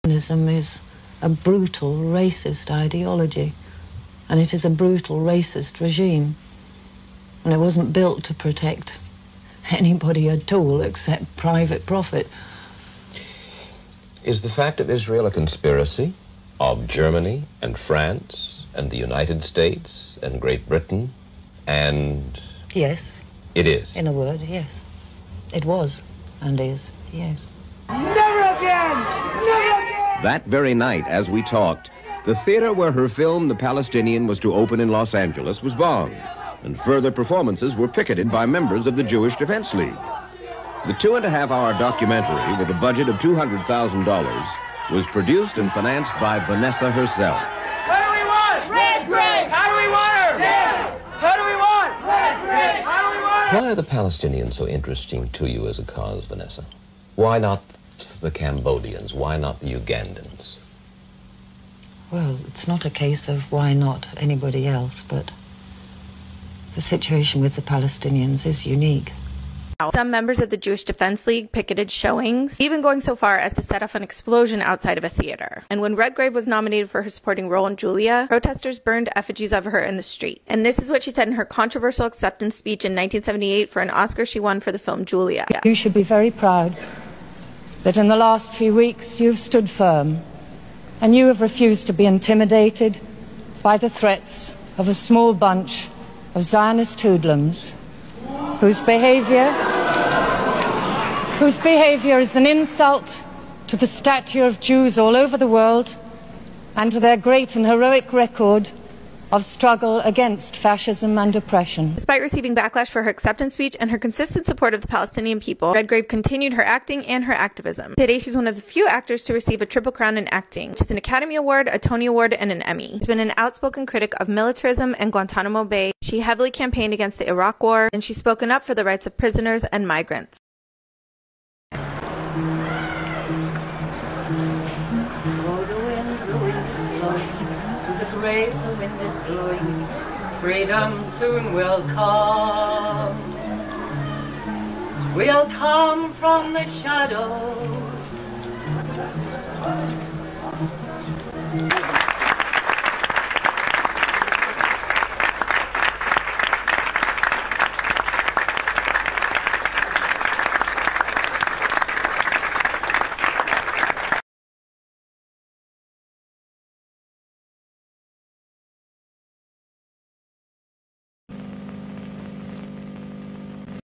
Zionism is a brutal, racist ideology, and it is a brutal, racist regime. And it wasn't built to protect anybody at all except private profit. Is the fact of Israel a conspiracy of Germany and France and the United States and Great Britain and... Yes. It is? In a word, yes. It was and is, yes. Never again! Never again! That very night, as we talked, the theater where her film, The Palestinian, was to open in Los Angeles was bombed, and further performances were picketed by members of the Jewish Defense League. The 2.5-hour documentary, with a budget of $200,000, was produced and financed by Vanessa herself. What do we want? Redgrave! How do we want her? Dead! How do we want? Redgrave! How do we want her? Why are the Palestinians so interesting to you as a cause, Vanessa? Why not the Cambodians? Why not the Ugandans? Well, it's not a case of why not anybody else, but the situation with the Palestinians is unique. Some members of the Jewish Defense League picketed showings, even going so far as to set off an explosion outside of a theater. And when Redgrave was nominated for her supporting role in Julia, protesters burned effigies of her in the street. And this is what she said in her controversial acceptance speech in 1978 for an Oscar she won for the film Julia. You should be very proud that in the last few weeks you've stood firm and you have refused to be intimidated by the threats of a small bunch of Zionist hoodlums whose behavior is an insult to the stature of Jews all over the world and to their great and heroic record of struggle against fascism and oppression. Despite receiving backlash for her acceptance speech and her consistent support of the Palestinian people, Redgrave continued her acting and her activism. Today, she's one of the few actors to receive a Triple Crown in acting, which is an Academy Award, a Tony Award, and an Emmy. She's been an outspoken critic of militarism and Guantanamo Bay. She heavily campaigned against the Iraq War, and she's spoken up for the rights of prisoners and migrants. Graves the wind is blowing, freedom soon will come. We'll come from the shadows